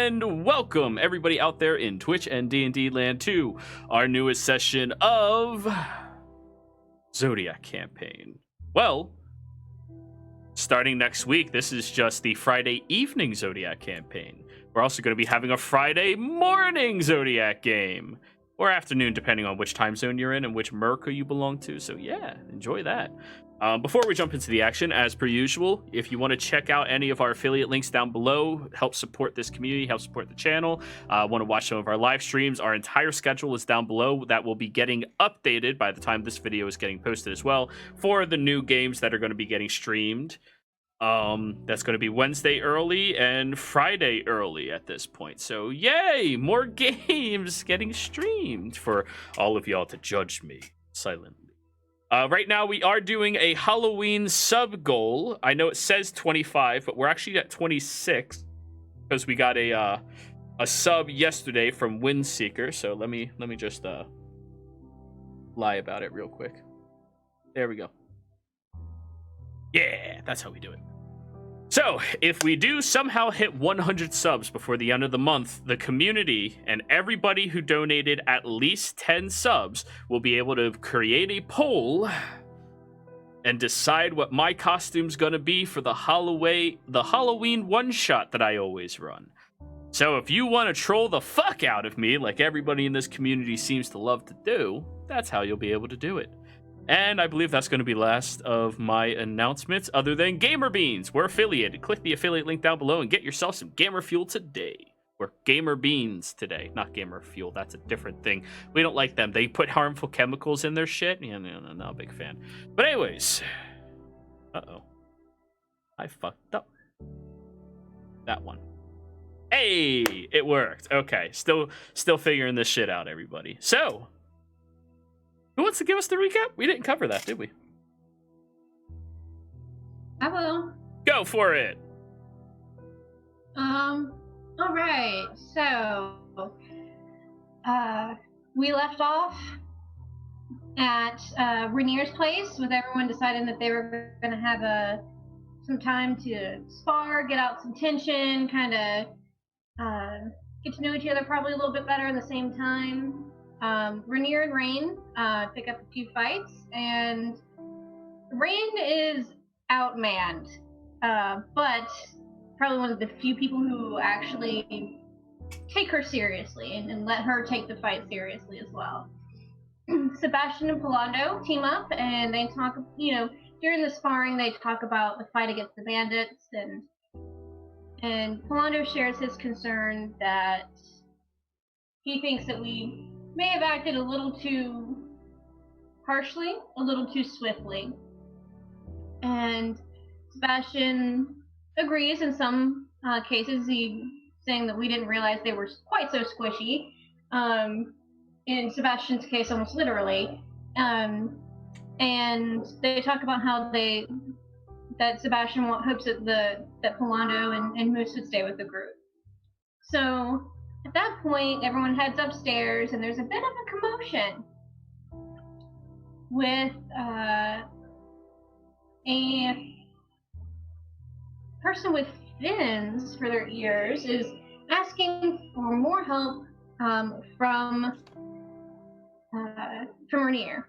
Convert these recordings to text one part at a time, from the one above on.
and welcome everybody out there in Twitch and D&D land to our newest session of Zodiac campaign. Well, starting next week, this is just the Friday evening Zodiac campaign. We're also going to be having a Friday morning Zodiac game, or afternoon, depending on which time zone you're in and which Merca you belong to. So yeah, enjoy that. Before we jump into the action, as per usual, if you want to check out any of our affiliate links down below, help support this community, help support the channel, want to watch some of our live streams, our entire schedule is down below. That will be getting updated by the time this video is getting posted as well for the new games that are going to be getting streamed. That's going to be Wednesday early and Friday early at this point. So yay, more games getting streamed for all of y'all to judge me silently. Right now, we are doing a Halloween sub goal. I know it says 25, but we're actually at 26 because we got a sub yesterday from Windseeker. So let me just lie about it real quick. There we go. Yeah, that's how we do it. So, if we do somehow hit 100 subs before the end of the month, the community and everybody who donated at least 10 subs will be able to create a poll and decide what my costume's gonna be for the Halloween one-shot that I always run. So if you want to troll the fuck out of me, like everybody in this community seems to love to do, that's how you'll be able to do it. And I believe that's going to be last of my announcements, other than Gamer Beans. We're affiliated. Click the affiliate link down below and get yourself some Gamer Fuel today. Or Gamer Beans today, not Gamer Fuel. That's a different thing. We don't like them. They put harmful chemicals in their shit. Yeah, no, not a big fan. But anyways. Uh-oh. I fucked up. That one. Hey, it worked. Okay, still figuring this shit out, everybody. So, who wants to give us the recap? We didn't cover that, did we? I will. Go for it. All right. So, we left off at Rainier's place with everyone deciding that they were going to have some time to spar, get out some tension, kind of get to know each other probably a little bit better at the same time. Rainier and Rain pick up a few fights, and Rain is outmanned, but probably one of the few people who actually take her seriously and let her take the fight seriously as well. Sebastian and Polando team up, and they talk, during the sparring, they talk about the fight against the bandits, and Polando shares his concern that he thinks that we may have acted a little too harshly, a little too swiftly. And Sebastian agrees in some cases, saying that we didn't realize they were quite so squishy. In Sebastian's case, almost literally. And they talk about how that Sebastian hopes that Polando and Moose would stay with the group. So at that point, everyone heads upstairs, and there's a bit of a commotion with a person with fins for their ears is asking for more help from Rainier.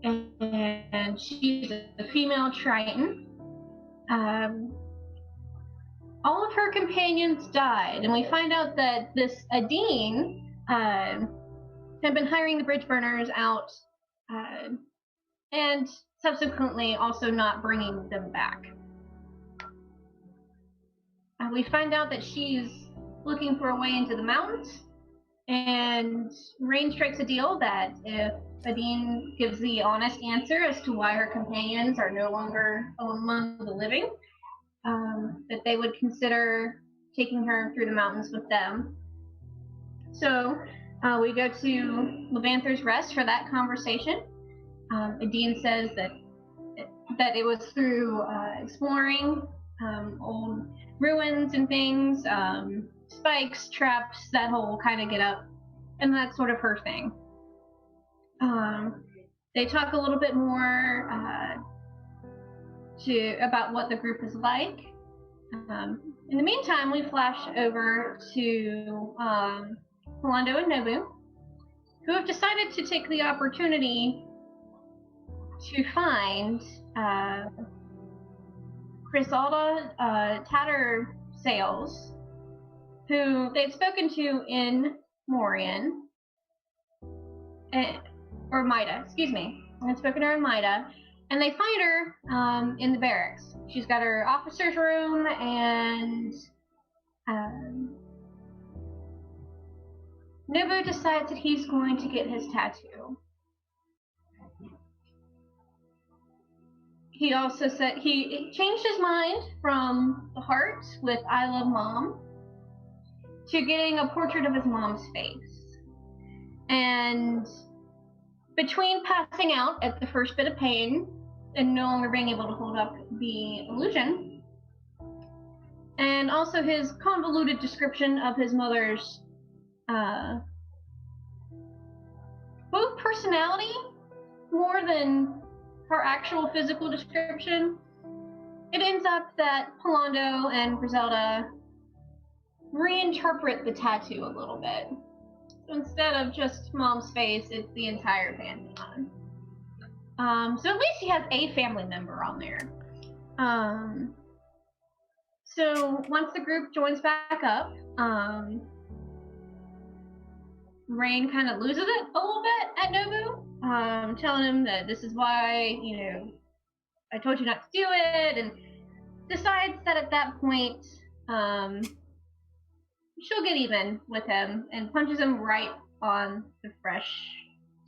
And she's a female Triton. All of her companions died, and we find out that this Adine had been hiring the bridge burners out, and subsequently also not bringing them back. We find out that she's looking for a way into the mountains, and Rain strikes a deal that if Adine gives the honest answer as to why her companions are no longer among the living, that they would consider taking her through the mountains with them. So we go to Levanther's Rest for that conversation. Adine says that it was through exploring old ruins and things, spikes, traps, that whole kind of get up, and that's sort of her thing. They talk a little bit more about what the group is like. In the meantime, we flash over to Rolando and Nobu, who have decided to take the opportunity to find Griselda Tatter Sales, who they've spoken to in Morian, or Maida, excuse me. They've spoken to her in Maida, and they find her in the barracks. She's got her officer's room, and Nobu decides that he's going to get his tattoo. He also said he changed his mind from the heart with I Love Mom to getting a portrait of his mom's face. And between passing out at the first bit of pain and no longer being able to hold up the illusion, and also his convoluted description of his mother's both personality more than her actual physical description, it ends up that Rolando and Griselda reinterpret the tattoo a little bit. So instead of just mom's face, it's the entire pantheon. So at least he has a family member on there. So once the group joins back up, Rain kind of loses it a little bit at Nobu, telling him that this is why, I told you not to do it, and decides that at that point, she'll get even with him and punches him right on the fresh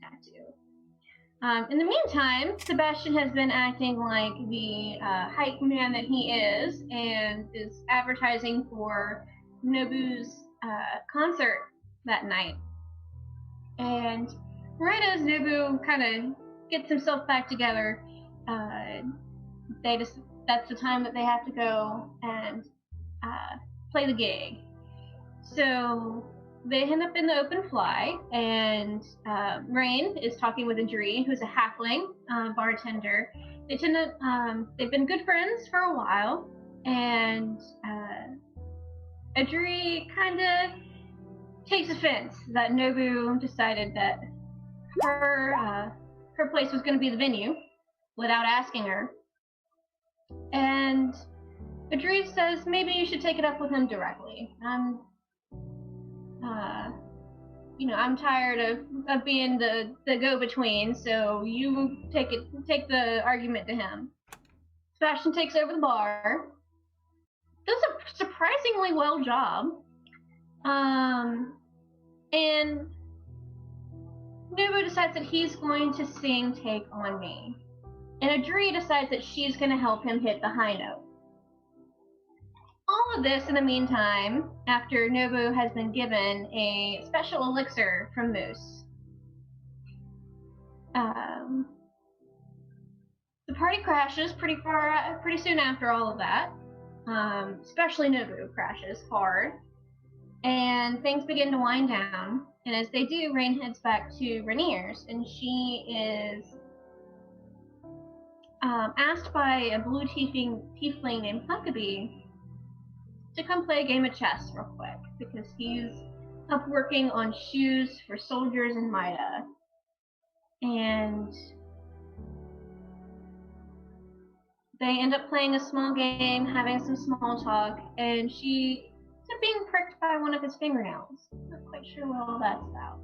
tattoo. In the meantime, Sebastian has been acting like the hype man that he is, and is advertising for Nobu's concert that night. And right as Nobu kind of gets himself back together, that's the time that they have to go and play the gig. So they end up in the open fly, and Rain is talking with Adri, who's a halfling bartender. They've been good friends for a while, and Adri kind of takes offense that Nobu decided that her place was going to be the venue without asking her. And Adri says maybe you should take it up with him directly. I'm tired of being the go-between, so you take the argument to him. Sebastian takes over the bar, does a surprisingly well job. And Nobu decides that he's going to sing Take On Me. And Adri decides that she's going to help him hit the high note. All of this in the meantime, after Nobu has been given a special elixir from Moose. The party crashes pretty soon after all of that. Especially Nobu crashes hard. And things begin to wind down, and as they do, Rain heads back to Rainier's, and she is asked by a blue tiefling named Huckabee to come play a game of chess real quick, because he's up working on shoes for soldiers in Maida. And they end up playing a small game, having some small talk, and she being pricked by one of his fingernails. Not quite sure what all that's about.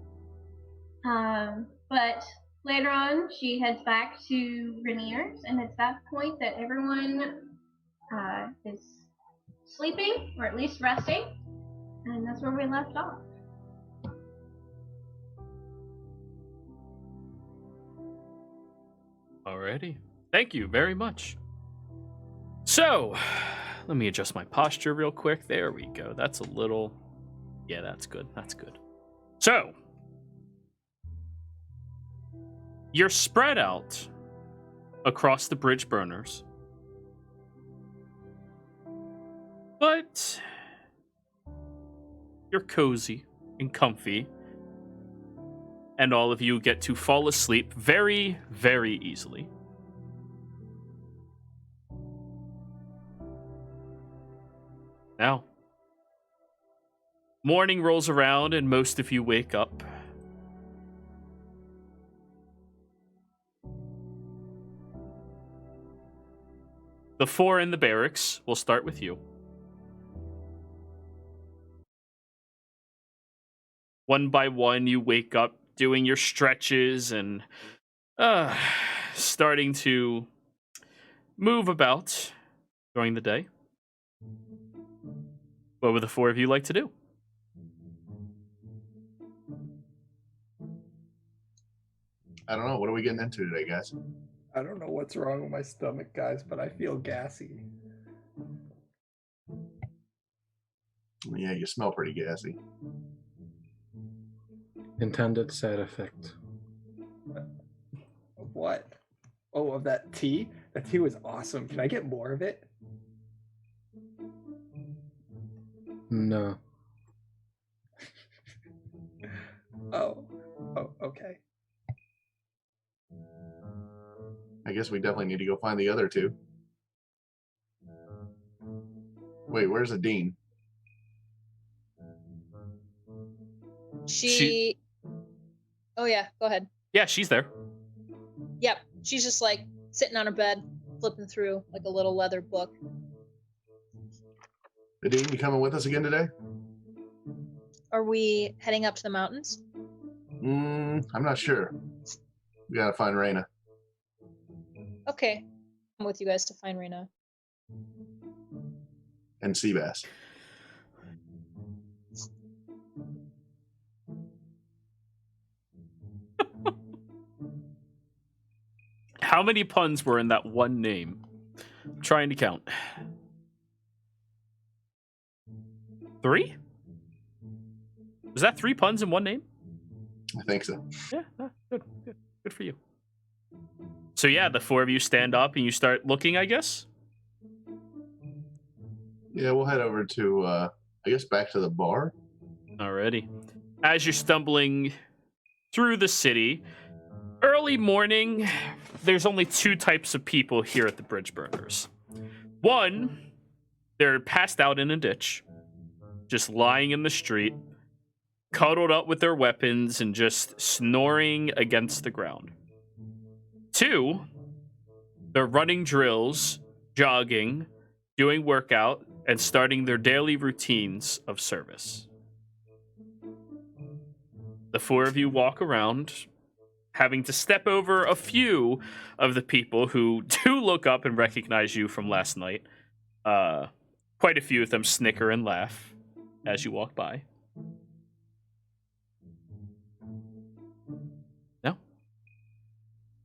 But later on, she heads back to Rainier's, and it's that point that everyone is sleeping, or at least resting, and that's where we left off. Alrighty. Thank you very much. So, let me adjust my posture real quick. There we go. That's a little... Yeah, that's good. That's good. So, you're spread out across the bridge burners. But you're cozy and comfy. And all of you get to fall asleep very, very easily. Now, morning rolls around and most of you wake up. The 4 in the barracks will start with you. One by one, you wake up doing your stretches and starting to move about during the day. What would the 4 of you like to do? I don't know. What are we getting into today, guys? I don't know what's wrong with my stomach, guys, but I feel gassy. Yeah, you smell pretty gassy. Intended side effect. Of what? Oh, of that tea? That tea was awesome. Can I get more of it? No. Oh, okay. I guess we definitely need to go find the other 2. Wait, where's the dean? Oh yeah, go ahead. Yeah, she's there. Yep, she's just like sitting on her bed, flipping through like a little leather book. The dean, you coming with us again today? Are we heading up to the mountains? I'm not sure. We gotta find Raina. Okay, I'm with you guys to find Rena. And Seabass. How many puns were in that one name? I'm trying to count. 3? Was that 3 puns in one name? I think so. Yeah, good for you. So yeah, the 4 of you stand up and you start looking, I guess? Yeah, we'll head over to, I guess, back to the bar. Alrighty. As you're stumbling through the city, early morning, there's only 2 types of people here at the Bridge Burners. One, they're passed out in a ditch, just lying in the street, cuddled up with their weapons and just snoring against the ground. 2, they're running drills, jogging, doing workout, and starting their daily routines of service. The 4 of you walk around, having to step over a few of the people who do look up and recognize you from last night. Quite a few of them snicker and laugh as you walk by. No?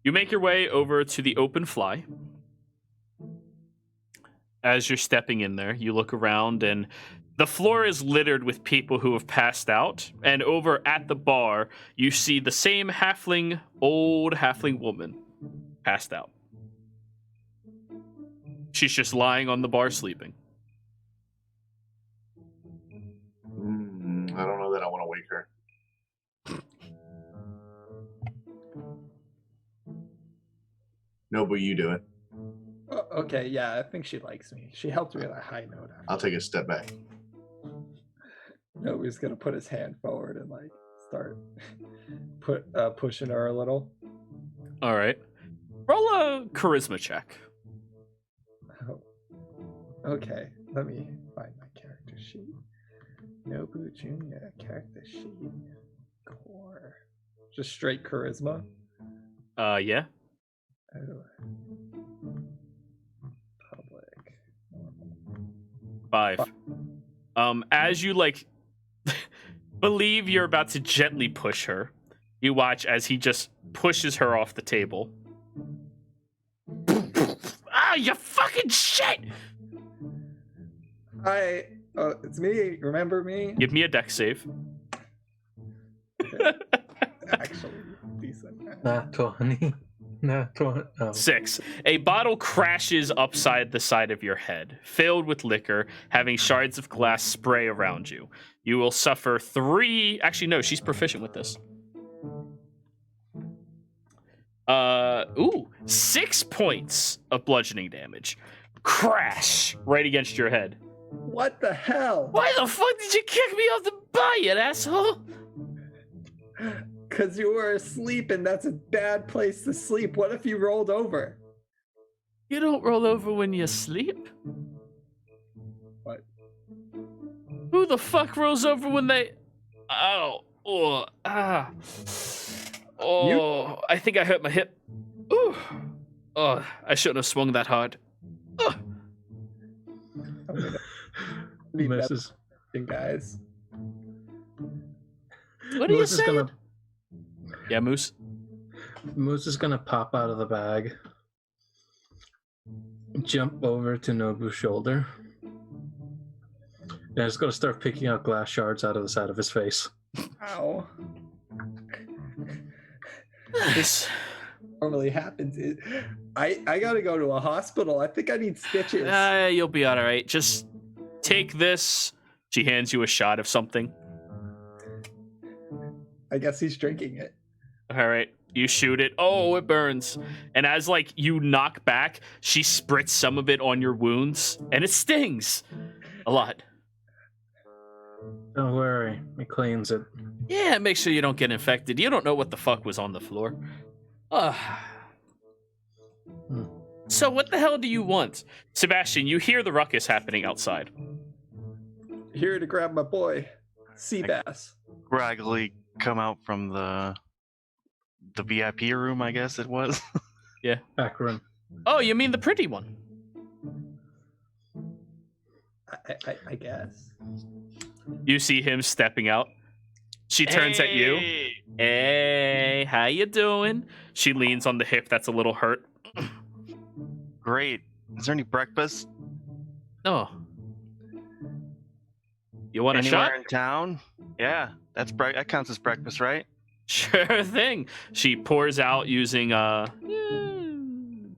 You make your way over to the open fly. As you're stepping in there, you look around and the floor is littered with people who have passed out. And over at the bar, you see the same old halfling woman passed out. She's just lying on the bar sleeping. I don't know that I want to wake her. No, what are you doing? Oh, okay, yeah, I think she likes me. She helped me with a high note. I'll take a step back. No, he's gonna put his hand forward and like start pushing her a little. All right. Roll a charisma check. Oh. Okay, let me find my character sheet. Nobu Jr. character sheet. Core. Just straight charisma. Yeah. Oh. Public. Normal. 5. As you believe you're about to gently push her, you watch as he just pushes her off the table. Ah, you fucking shit! Hi, it's me. Remember me? Give me a dex save. Actually, decent. Not 20. Not 20. Oh. 6. A bottle crashes upside the side of your head, filled with liquor, having shards of glass spray around you. You will suffer 3. Actually, no, she's proficient with this. 6 points of bludgeoning damage. Crash right against your head. What the hell? Why the fuck did you kick me off the bar, you asshole? Because you were asleep, and that's a bad place to sleep. What if you rolled over? You don't roll over when you sleep. What? Who the fuck rolls over when they... Ow. Oh, ah. Oh, I think I hurt my hip. Ooh. Oh, I shouldn't have swung that hard. Oh. I'm gonna be Misses. guys. What are you Moose is saying? gonna Yeah, Moose. Moose is gonna pop out of the bag, jump over to Nobu's shoulder, and he's gonna start picking out glass shards out of the side of his face. Ow. This... Normally happens. I gotta go to a hospital. I think I need stitches. You'll be all right. Just take this. She hands you a shot of something. I guess he's drinking it. All right. You shoot it. Oh, it burns. And as like you knock back, she spritz some of it on your wounds, and it stings a lot. Don't worry, it cleans it. Yeah, make sure you don't get infected. You don't know what the fuck was on the floor. So what the hell do you want? Sebastian, you hear the ruckus happening outside. Here to grab my boy, Seabass. Raggedly come out from the VIP room, I guess it was. Yeah. Back room. Oh, you mean the pretty one? I guess. You see him stepping out. She turns at you. Hey, how you doing? She leans on the hip that's a little hurt. Great. Is there any breakfast? No. You want a Anywhere shot? in town? Yeah, that counts as breakfast, right? Sure thing. She pours out using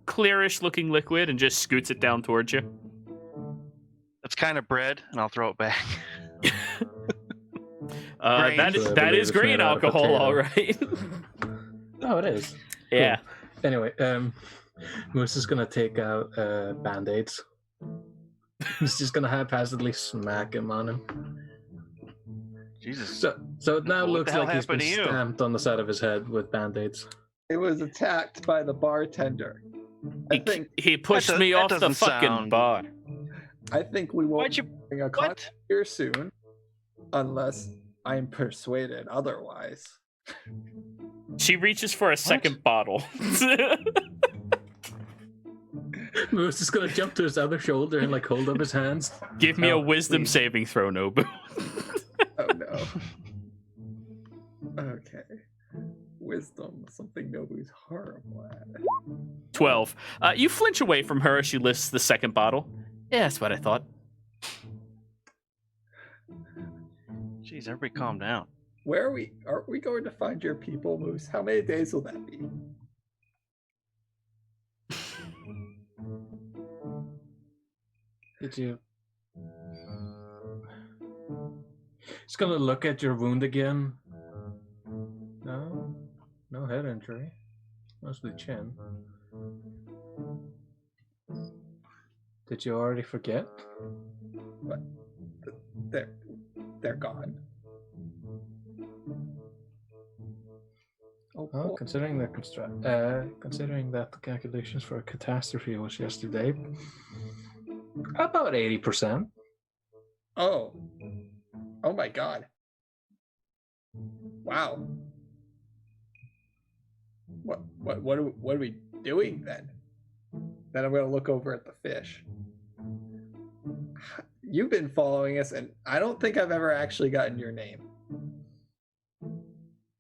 clearish looking liquid and just scoots it down towards you. That's kind of bread, and I'll throw it back. That I is believe it's grain made out of alcohol, potato. all right. Oh, it is. Yeah. Anyway, Moose is gonna take out band-aids. He's just gonna haphazardly smack him on him. Jesus. So it now What looks the hell like he's been happened to you? stamped on the side of his head with band-aids. It was attacked by the bartender. I think He pushed That me that off the doesn't fucking sound- bar. we won't Why'd you? bring a contact here soon, unless I'm persuaded otherwise. She reaches for a second bottle. Moose is gonna jump to his other shoulder and like hold up his hands. Give me a Oh, wisdom please. saving throw, Nobu. Oh no. Okay. Wisdom, something Nobu's horrible at. 12. You flinch away from her as she lifts the second bottle. Yeah, that's what I thought. Jeez, everybody calm down. Where are we? Are we going to find your people, Moose? How many days will that be? Did you? He's gonna look at your wound again. No, no head injury. Mostly chin. Did you already forget? What? They're gone. Oh, Well, considering that the calculations for a catastrophe was yesterday, about 80%. oh my God! Wow. What are we doing then? Then I'm gonna look over at the fish. You've been following us, and I don't think I've ever actually gotten your name.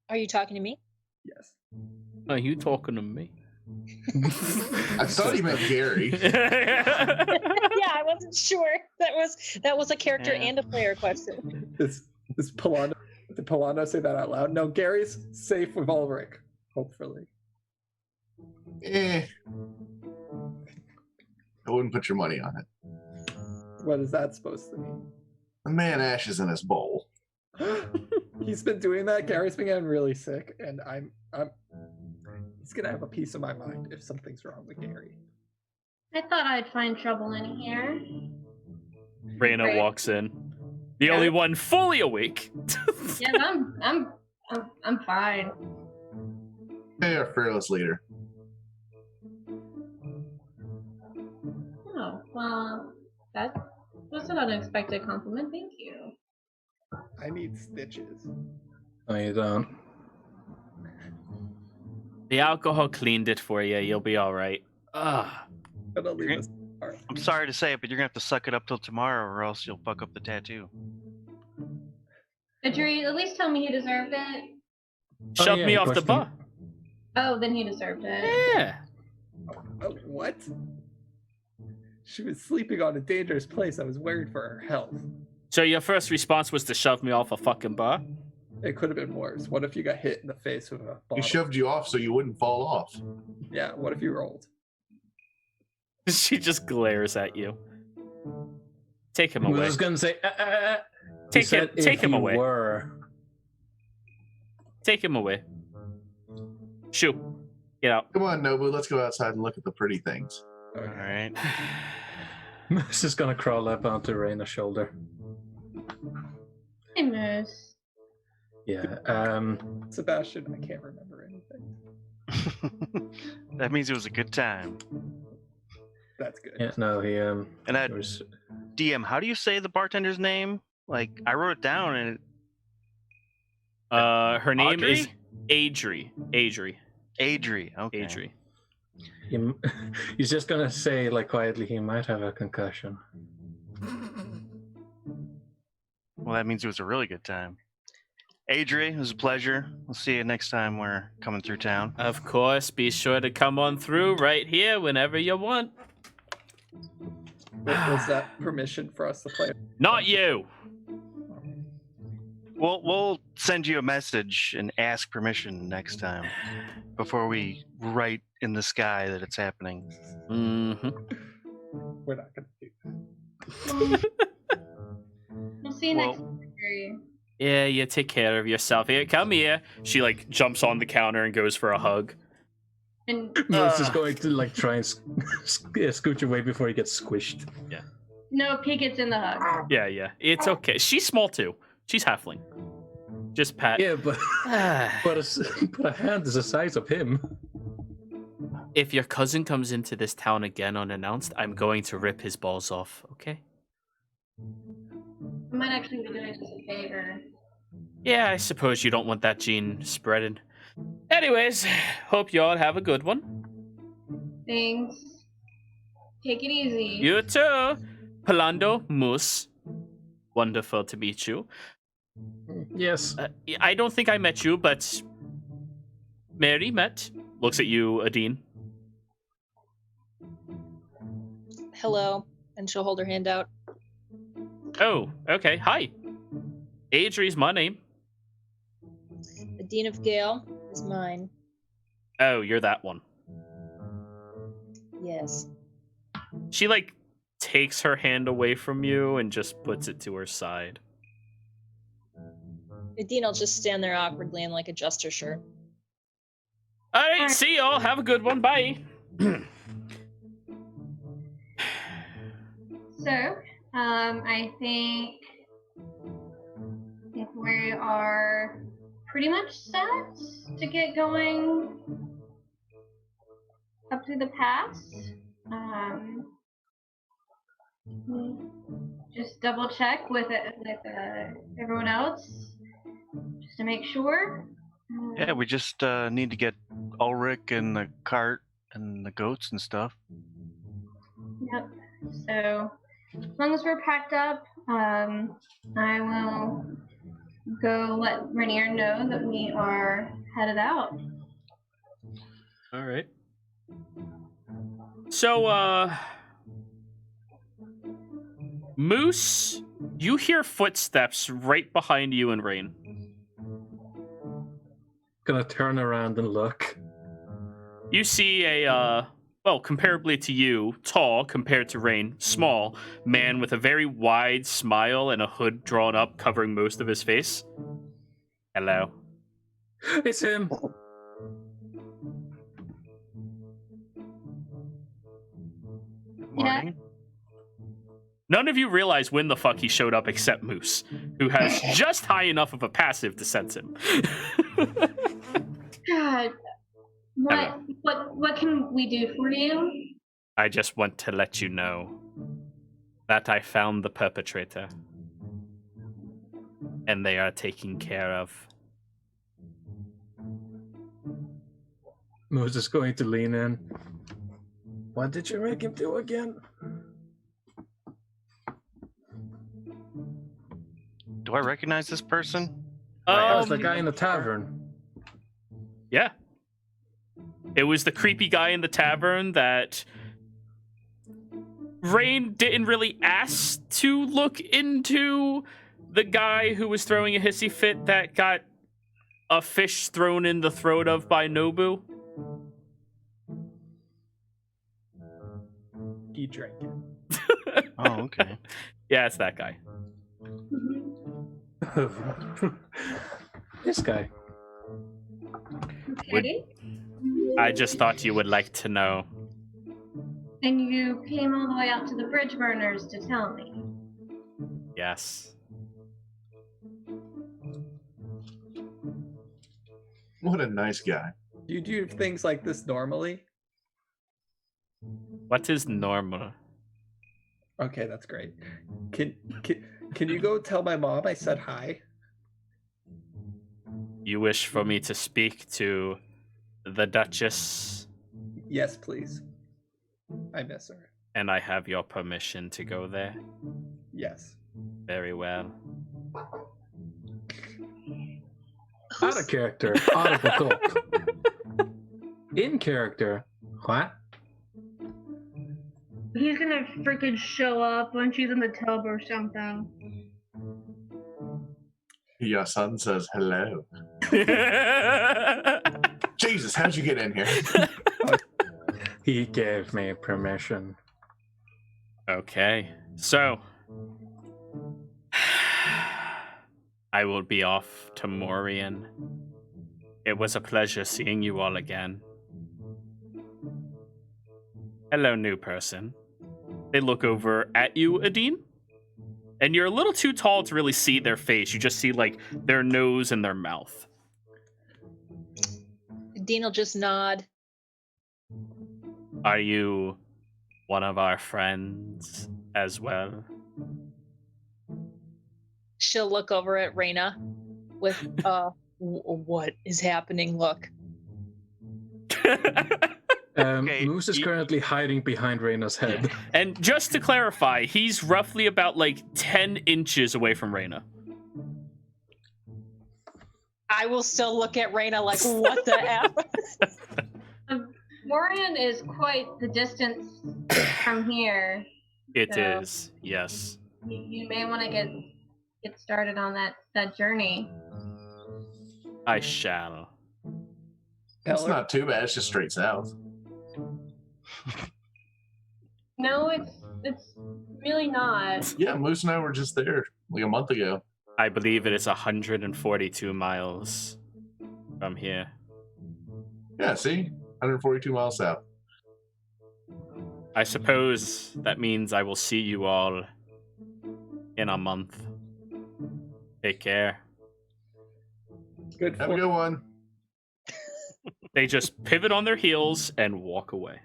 Are you talking to me? Yes. Are you talking to me? I thought he meant Gary. Yeah, I wasn't sure. That was a character Yeah. and a player question. This Polano. Did Polano say that out loud? No, Gary's safe with Ulrich. Hopefully. I wouldn't put your money on it. What is that supposed to mean? The man ashes in his bowl. He's been doing that. Gary's been getting really sick, and I'm he's gonna have a piece of my mind if something's wrong with Gary. I thought I'd find trouble in here. Raina Right. walks in. The only one fully awake. Yeah, I'm fine. Hey, our fearless leader. Oh, well, that was an unexpected compliment. Thank you. I need stitches. No, you don't. The alcohol cleaned it for you. You'll be all right. Ugh. Gonna leave You're this part. I'm sorry to say it, but you're gonna have to suck it up till tomorrow, or else you'll fuck up the tattoo. Adri, at least tell me he deserved it. Shoved yeah, me he off the pushed him. bar. Oh, then he deserved it. Yeah. Oh, what? She was sleeping on a dangerous place. I was worried for her health. So your first response was to shove me off a fucking bar? It could have been worse. What if you got hit in the face with a bottle? He shoved you off so you wouldn't fall off. Yeah, what if you rolled? She just glares at you. Take him I was away. just gonna say, He Take him. said if Take him you away. Were. Take him away. Shoo. Get out. Come on, Nobu, let's go outside and look at the pretty things. All right. Moose is gonna crawl up onto Raina's shoulder. Hey, Moose. Yeah. Sebastian, I can't remember anything. That means it was a good time. That's good. Yeah. No, he And that there was DM, how do you say the bartender's name? Like I wrote it down, and Her name Audrey? is Adri. Adri. Adri. Okay. Adri. he's just gonna say like quietly he might have a concussion. Well, that means it was a really good time. Adri, it was a pleasure. We'll see you next time we're coming through town. Of course, be sure to come on through right here whenever you want. Was that permission for us to play? Not you. We'll send you a message and ask permission next time before we write in the sky that it's happening. Mm-hmm. We're not gonna do that. We'll see you next Well- week, Adri. Yeah, you take care of yourself. Here, come here. She like jumps on the counter and goes for a hug. And Moose is going to like try and scooch away before he ges squished. no, Pig gets in the hug. Yeah. It's okay. She's small too. She's halfling. Just pat. Yeah, but but a hand is the size of him. If your cousin comes into this town again unannounced, I'm going to rip his balls off, okay? I might actually be doing us a favor. Yeah, I suppose you don't want that gene spreading. Anyways, hope you all have a good one. Thanks. Take it easy. You too. Palando Moose. Wonderful to meet you. Yes. I don't think I met you, but Mary met. Looks at you, Adine. Hello, and she'll hold her hand out. Oh, okay. Hi. Adri's my name. The Dean of Gale is mine. Oh, you're that one. Yes. She like takes her hand away from you and just puts it to her side. The Dean will just stand there awkwardly and like adjust her shirt. All right, see y'all. Have a good one. Bye. So, I think we are pretty much set to get going up through the pass. Just double check with everyone else, just to make sure. Yeah, we just need to get Ulrich and the cart and the goats and stuff. Yep. So, as long as we're packed up, I will go let Rainier know that we are headed out. All right. So, Moose, you hear footsteps right behind you and Rain. Gonna turn around and look. You see a, well, comparably to you, tall compared to Rain, small man with a very wide smile and a hood drawn up covering most of his face. Hello. It's him. Morning. None of you realize when the fuck he showed up except Moose, who has just high enough of a passive to sense him. God, what can we do for you? I just want to let you know that I found the perpetrator, and they are taken care of. Moose is going to lean in. What did you make him do again? Do I recognize this person? That was the guy in the tavern. Yeah. It was the creepy guy in the tavern that Rain didn't really ask to look into. The guy who was throwing a hissy fit that got a fish thrown in the throat of by Nobu. He drank it. Oh, okay. Yeah, it's that guy. This guy. Okay. I just thought you would like to know. And you came all the way out to the bridge burners to tell me. Yes. What a nice guy. Do you do things like this normally? What is normal? Okay, that's great. Can you go tell my mom I said hi? You wish for me to speak to the Duchess, Yes, please. I miss her. and I have your permission to go there? Yes. Very well. Out of character. Audible gulp. In character. What? He's gonna freaking show up when she's in the tub or something. Your son says hello. Jesus, how'd you get in here? He gave me permission. Okay, so I will be off to Morian. It was a pleasure seeing you all again. Hello, new person. They look over at you, Adine, and you're a little too tall to really see their face. You just see like their nose and their mouth. Dean will just nod. Are you one of our friends as well? She'll look over at Raina with what is happening look. Okay, Moose is currently hiding behind Reyna's head. And just to clarify, he's roughly about like 10 inches away from Reyna. I will still look at Raina like, what the F? Morian is quite the distance from here. It So- is, yes. You may want to get started on that journey. I shall. It's Eller? not too bad. It's just straight south. No, it's really not. Yeah, Moose and I were just there like a month ago. I believe it is 142 miles from here. Yeah, see? 142 miles south. I suppose that means I will see you all in a month. Take care. Good Have a for good one. They just pivot on their heels and walk away.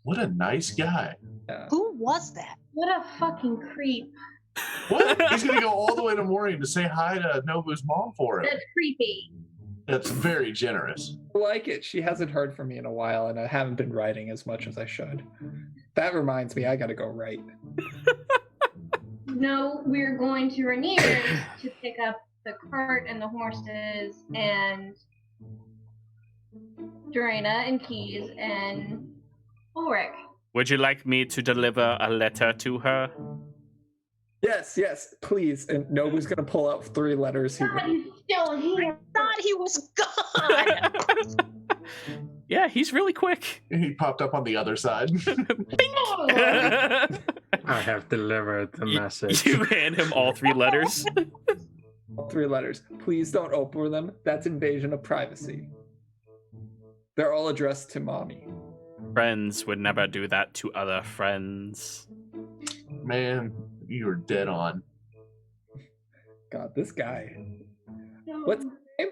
What a nice guy. Who was that? What a fucking creep. What? He's going to go all the way to Maureen to say hi to Nobu's mom for him. That's creepy. That's very generous. I like it. She hasn't heard from me in a while, and I haven't been writing as much as I should. That reminds me, I gotta go write. No, we're going to Rainier's to pick up the cart and the horses and Dorena and Keys and Ulrich. Would you like me to deliver a letter to her? Yes, please. And Nobu's gonna pull out 3 letters he God, wrote. he's still here. Thought he was gone. Yeah, he's really quick. He popped up on the other side. I have delivered the message. You hand him all 3 letters. 3 letters. Please don't open them. That's invasion of privacy. They're all addressed to mommy. Friends would never do that to other friends. Man, you are dead on. God, this guy. So, What's his name?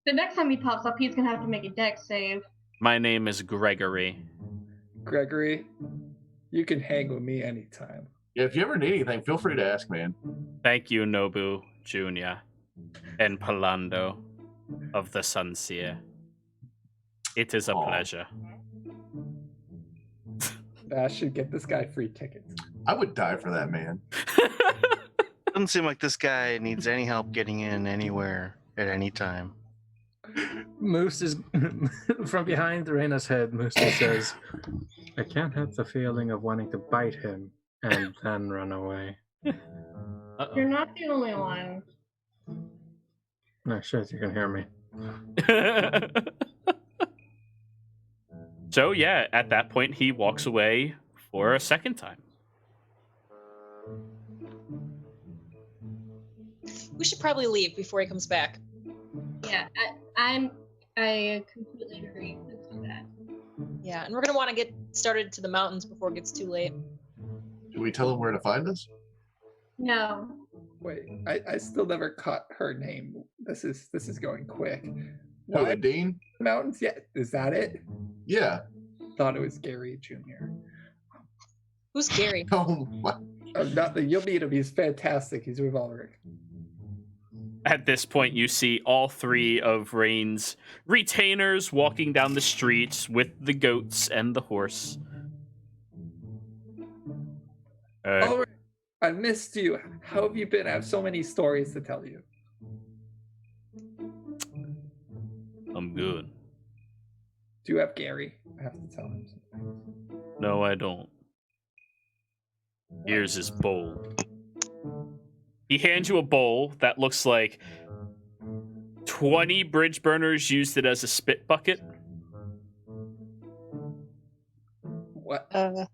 the next time he pops up, he's gonna have to make a dex save. My name is Gregory. Gregory. You can hang with me anytime. Yeah, if you ever need anything, feel free to ask, man. Thank you, Nobu Jr. and Palando of the Sunseer. It is a Aw. pleasure. Bash should get this guy free tickets. I would die for that man. Doesn't seem like this guy needs any help getting in anywhere at any time. Moose is from behind Reina's head. Moose says, "I can't help the feeling of wanting to bite him and then run away." Uh-oh. You're not the only one. No shit, you can hear me. So yeah, at that point he walks away for a second time. We should probably leave before he comes back. Yeah, I completely agree. Let's do that. Yeah, and we're gonna want to get started to the mountains before it gets too late. Do we tell him where to find us? No. Wait, I still never caught her name. This is going quick. Oh, Why Dean? mountains? Yeah, is that it? Yeah. Thought it was Gary Jr. Who's Gary? Oh, my. Nothing. You'll meet him. He's fantastic. He's with Ulrich. At this point, you see all three of Rain's retainers walking down the streets with the goats and the horse. Ulrich, I missed you. How have you been? I have so many stories to tell you. I'm good. Do you have Gary? I have to tell him something. No, I don't. Here's his bowl. He hands you a bowl that looks like 20 bridge burners used it as a spit bucket. What? Uh,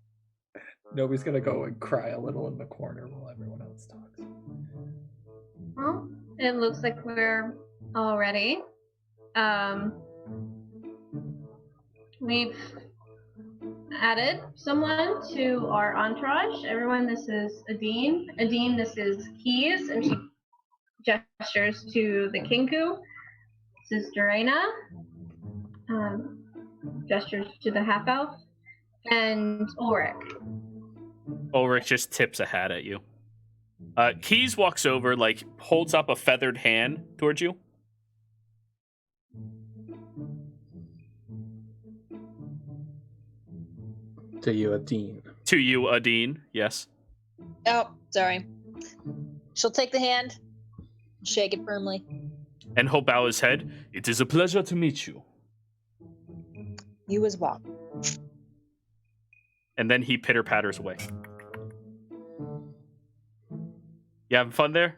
Nobody's gonna go and cry a little in the corner while everyone else talks. Well, it looks like we're all ready. We've added someone to our entourage. Everyone, this is Adine. Adine, this is Keys, and she gestures to the Kinku. This is Dorena. Gestures to the half elf, and Ulrich. Ulrich just tips a hat at you. Keys walks over, like, holds up a feathered hand towards you. To you, Adine. To you, Adine, yes. oh, sorry. She'll take the hand, shake it firmly. And he'll bow his head. It is a pleasure to meet you. You as well. And then he pitter-patters away. You having fun there?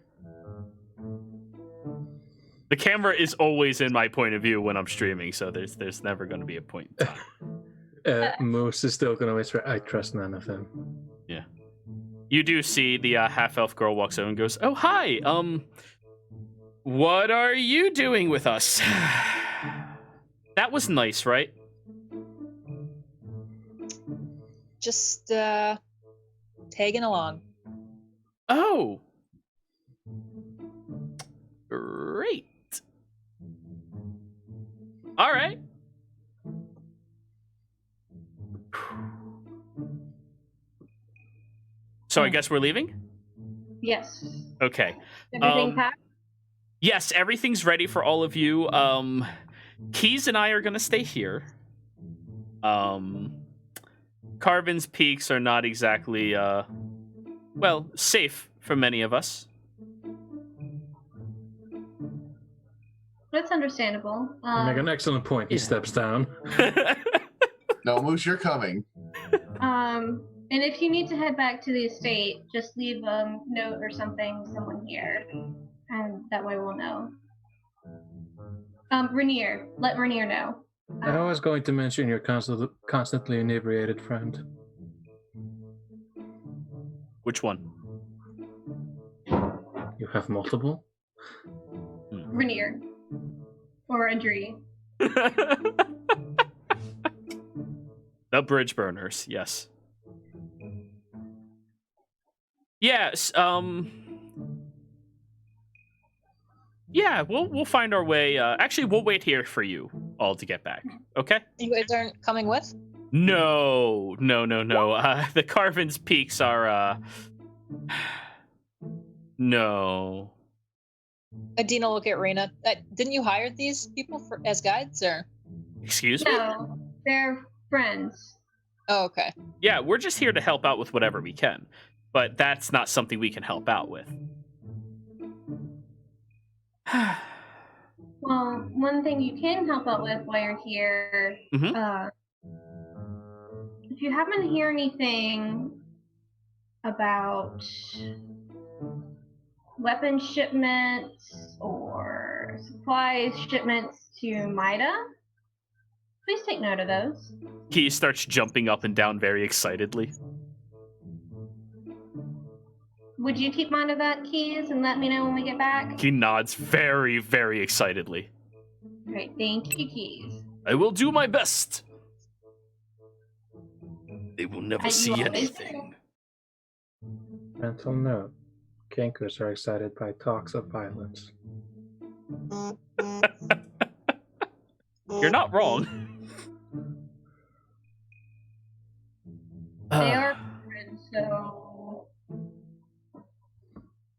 The camera is always in my point of view when I'm streaming, so there's never going to be a point in time. Moose is still gonna whisper, "I trust none of them." Yeah. You do see the half-elf girl walks over and goes, "Oh, hi. What are you doing with us?" That was nice, right? Just tagging along. Oh. Great. All right. So I guess we're leaving? Yes. Okay. Everything packed? Yes, everything's ready for all of you. Keys and I are going to stay here. Carvin's Peaks are not exactly, safe for many of us. That's understandable. You make an excellent point. He steps down. No, Moose, you're coming. And if you need to head back to the estate, just leave a note or something with someone here, and that way we'll know. Rainier, let Rainier know. I was going to mention your constantly inebriated friend. Which one? You have multiple? Rainier. Or Adri. The bridge burners, yes. Yes. Yeah, we'll find our way. Actually, we'll wait here for you all to get back. Okay? You guys aren't coming with? No. The Carvin's Peaks are. No. Adina look at Rena. Didn't you hire these people as guides, or? Excuse me? No, they're friends. Oh, okay. Yeah, we're just here to help out with whatever we can, but that's not something we can help out with. Well, one thing you can help out with while you're here, Mhm. If you happen to hear anything about weapon shipments or supplies shipments to Mida, please take note of those. He starts jumping up and down very excitedly. Would you keep mind of that, Keys, and let me know when we get back? He nods very, very excitedly. Great, thank you, Keys. I will do my best. They will never As you see always anything. Mental note. Kinkus are excited by talks of violence. You're not wrong. They are friends, so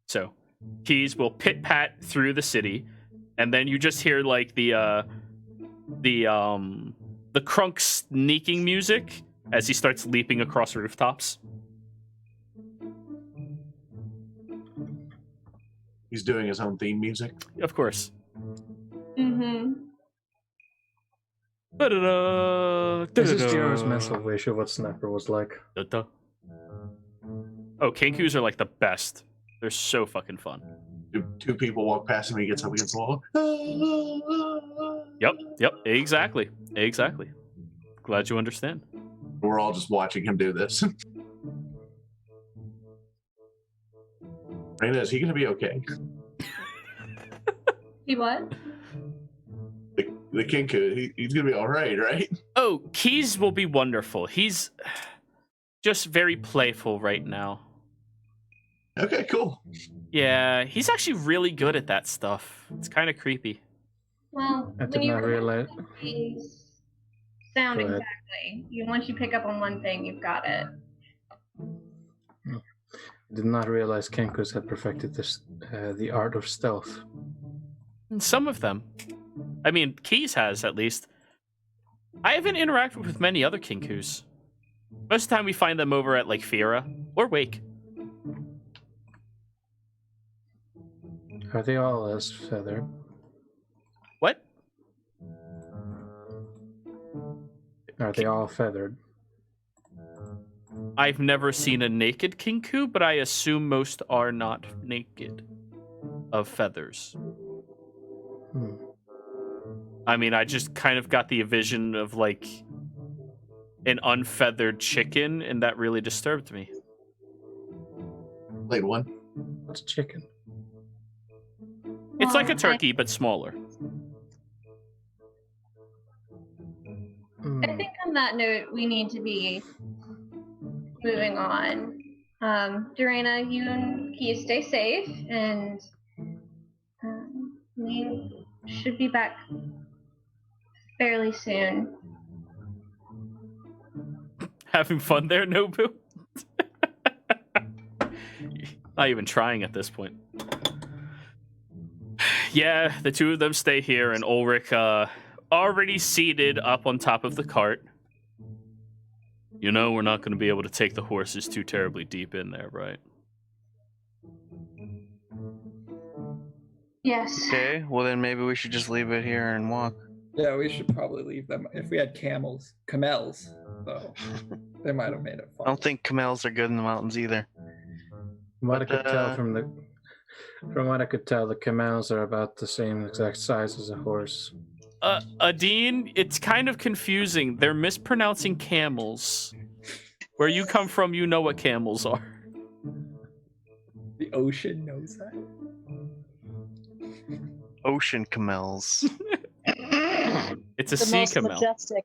So, Keys will pit pat through the city, and then you just hear like the crunk sneaking music as he starts leaping across rooftops. He's doing his own theme music. Of course. mm-hmm. This is Jiro's mental wish of what Snapper was like. Oh, Kinkus are like the best. They're so fucking fun. Two people walk past him, he gets up against the wall. Yep, exactly. Glad you understand. We're all just watching him do this. Raina, is he gonna be okay? He what? The Kinku, he's gonna be all right? Oh, Keys will be wonderful. He's just very playful right now. Okay, cool. Yeah, he's actually really good at that stuff. It's kind of creepy. Well, I when did you not realize. things sound Go ahead. exactly. Once you pick up on one thing, you've got it. I did not realize Kinkus had perfected this, the art of stealth. Some of them. I mean, Keys has, at least. I haven't interacted with many other Kinkus. Most of the time we find them over at, like, Fira or Wake. Are they all as feathered? What? Are they all feathered? I've never seen a naked Kinku, but I assume most are not naked of feathers. I mean, I just kind of got the vision of, like, an unfeathered chicken, and that really disturbed me. Played one. What's chicken? It's like a Well, turkey, but smaller. I think on that note, we need to be moving on. Dorena, you and Keys stay safe, and we should be back fairly soon. Having fun there, Nobu? Not even trying at this point. Yeah, the two of them stay here, and Ulrich, already seated up on top of the cart. You know we're not going to be able to take the horses too terribly deep in there, right? Yes. Okay, well then maybe we should just leave it here and walk. Yeah, we should probably leave them. If we had camels, though, they might have made it fun. I don't think camels are good in the mountains either. From what I But, could tell from what I could tell, the camels are about the same exact size as a horse. Adine, it's kind of confusing. They're mispronouncing camels. Where you come from, you know what camels are. The ocean knows that. Ocean camels. It's a The sea most camel. majestic.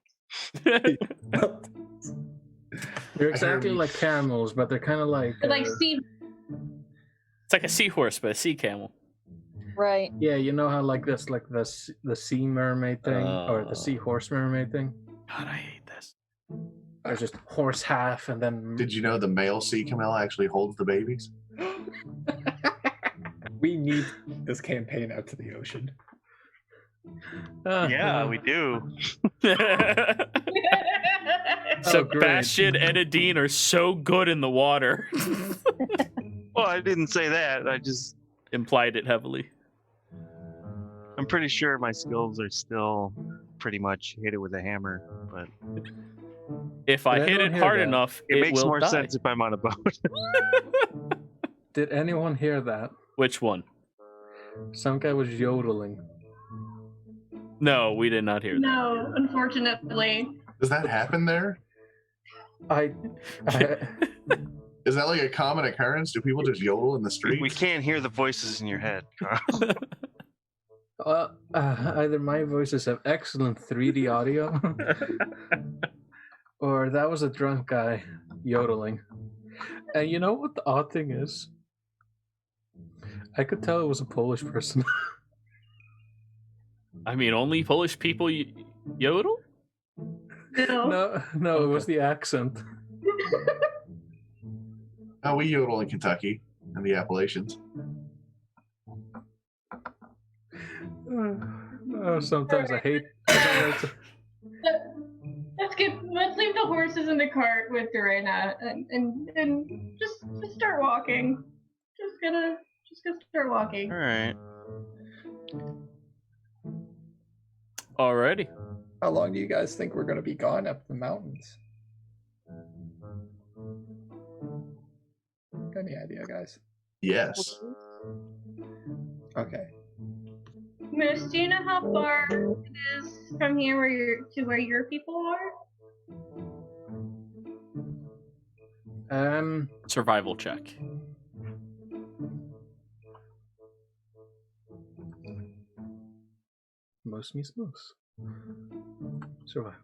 They're exactly like camels, but they're kind of like They're like sea It's like a seahorse, but a sea camel. Right. Yeah, you know how like this, like the sea mermaid thing or the seahorse mermaid thing. God, I hate this. Or just horse half and then. Did you know the male sea camel actually holds the babies? We need this campaign out to the ocean. Yeah, we do. Sebastian and Adine are so good in the water. Well, I didn't say that. I just Implied it heavily. I'm pretty sure my skills are still pretty much hit it with a hammer, but If I Did hit anyone it hear hard that? enough, it it makes will more die. sense if I'm on a boat. Did anyone hear that? Which one? Some guy was yodeling. No, we did not hear that. No, unfortunately. Does that happen there? I Is that like a common occurrence? Do people just yodel in the streets? We can't hear the voices in your head, Carl. either my voices have excellent 3D audio, or that was a drunk guy yodeling. And you know what the odd thing is? I could tell it was a Polish person. I mean, only Polish people yodel? No. No, it was the accent. Oh, we yodel in Kentucky and the Appalachians. Oh, sometimes I hate. Let's leave the horses in the cart with Dorena and just start walking. Just gonna start walking. All right. Alrighty. How long do you guys think we're going to be gone up the mountains? Any idea, guys? Yes. Okay. Moose, do you know how far it is from here where your people are? Survival check. Moose meets moose. Survive.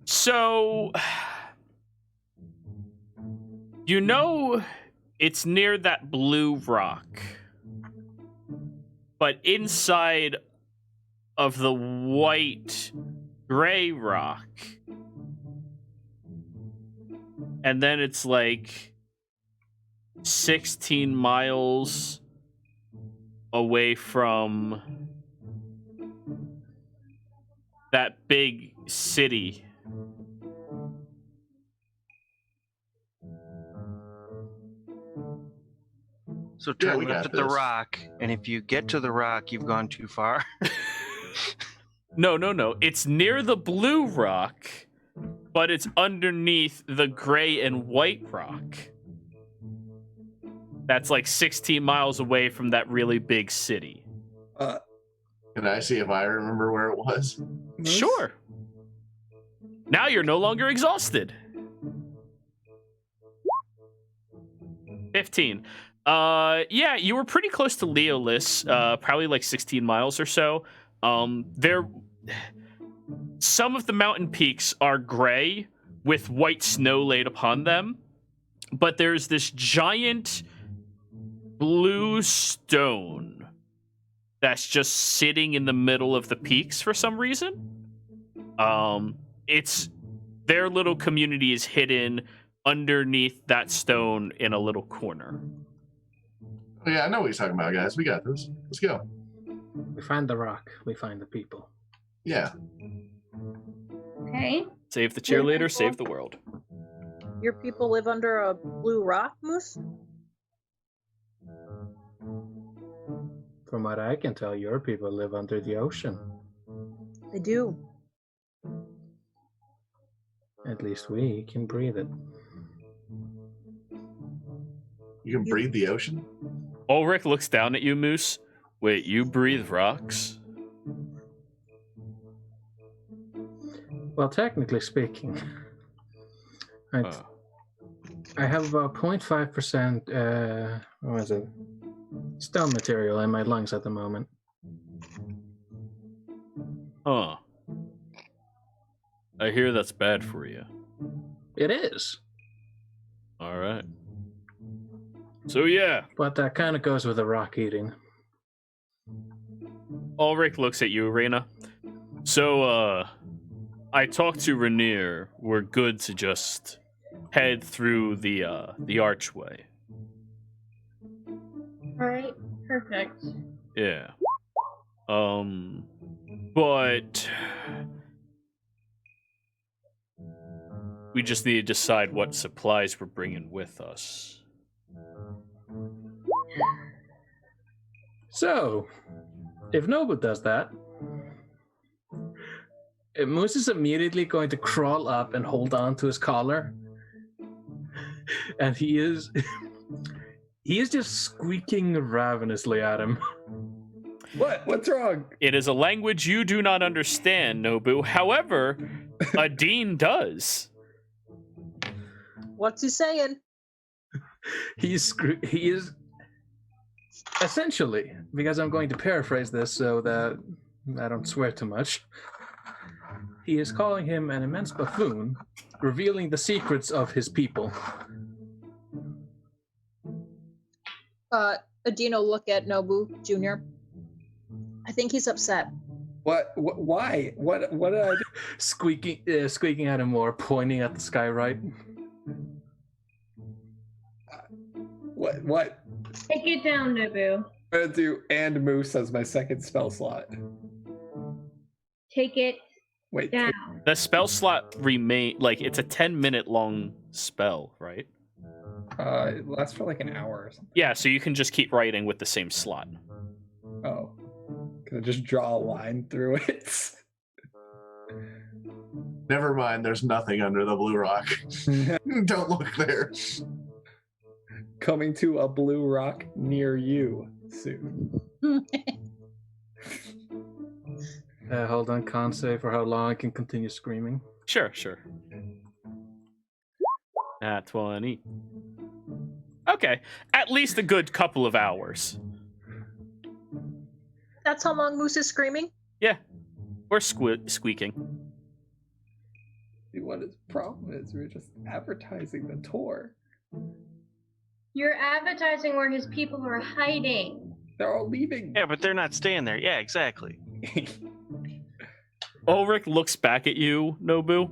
So, you know, it's near that blue rock, but inside of the white gray rock, and then it's like 16 miles away from that big city. So Yeah, turn we left got at the this. rock, and if you get to the rock, you've gone too far. No. It's near the blue rock, but it's underneath the gray and white rock. That's like 16 miles away from that really big city. Can I see if I remember where it was? Moose? Sure. Now you're no longer exhausted. 15. Yeah, you were pretty close to Leolis, probably like 16 miles or so. Some of the mountain peaks are gray with white snow laid upon them, but there's this giant blue stone that's just sitting in the middle of the peaks for some reason. It's their little community is hidden underneath that stone in a little corner. Oh, yeah, I know what he's talking about, guys. We got this. Let's go. We find the rock. We find the people. Yeah. Okay. Save the cheerleader, save the world. Your people live under a blue rock, Moose? From what I can tell, your people live under the ocean. They do. At least we can breathe it. You can breathe the ocean? Ulrich looks down at you, Moose. Wait, you breathe rocks? Well, technically speaking, I have about 0.5%, what was it? Stone material in my lungs at the moment. Huh. I hear that's bad for you. It is. All right. So yeah, But that kind of goes with the rock eating. Ulrich looks at you, Reyna. So, I talked to Rainier. We're good to just head through the archway. Alright, perfect. Yeah. But we just need to decide what supplies we're bringing with us. So, if Nobu does that, Moose is immediately going to crawl up and hold on to his collar. And he is just squeaking ravenously at him. What? What's wrong? It is a language you do not understand, Nobu. However, Adine does. What's he saying? He is essentially, because I'm going to paraphrase this so that I don't swear too much, he is calling him an immense buffoon, revealing the secrets of his people. Adino look at Nobu Jr. I think he's upset. What? Why? What did I do? Squeaking at him more, pointing at the sky right. What? Take it down, Nobu. I'm gonna do and Moose as my second spell slot. Take it Wait. down. The spell slot it's a 10-minute long spell, right? It lasts for like an hour or something. Yeah, so you can just keep writing with the same slot. Oh. Can I just draw a line through it? Never mind, there's nothing under the blue rock. Don't look there. Coming to a blue rock near you soon. Hold on, can't say for how long I can continue screaming. Sure. At 20. Okay, at least a good couple of hours. That's how long Moose is screaming? Yeah, or squeaking. See what his problem is? We're just advertising the tour. You're advertising where his people are hiding. They're all leaving. Yeah, but they're not staying there. Yeah, exactly. Ulrich looks back at you, Nobu.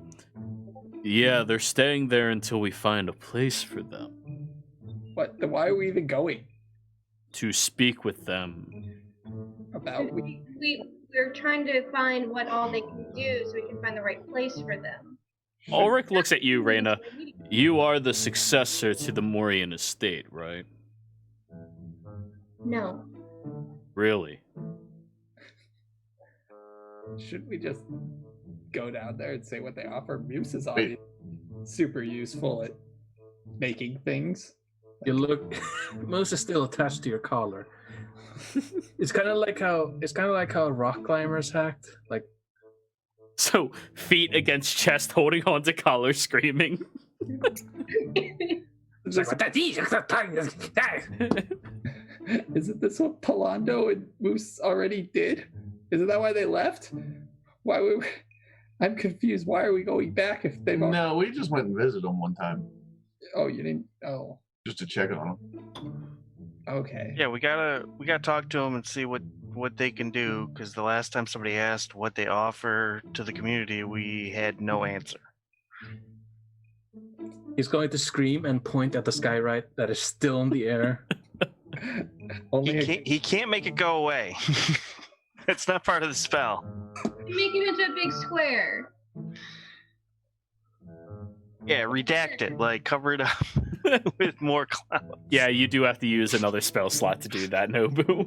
Yeah, they're staying there until we find a place for them. What? Then why are we even going? To speak with them. About We're trying to find what all they can do so we can find the right place for them. Ulrich looks at you, Reyna. You are the successor to the Morian estate, right? No. Really? Should we just go down there and say what they offer? Muse is obviously super useful at making things. You look, Moose is still attached to your collar. It's kind of like how rock climbers hacked. Like, So, feet against chest, holding on to collar, screaming. It's like, isn't this what Palando and Moose already did? Isn't that why they left? Why we? I'm confused. Why are we going back if they've? No, we just went and visited them one time Oh, you didn't. Oh, just to check on them. okay. Yeah, we gotta talk to them and see what they can do. Because the last time somebody asked what they offer to the community, we had no answer. he's going to scream and point at the skywrite that is still in the air. He can't make it go away. It's not part of the spell. You make it into a big square. Yeah, redact it. Like, cover it up with more clouds. Yeah, you do have to use another spell slot to do that, Nobu.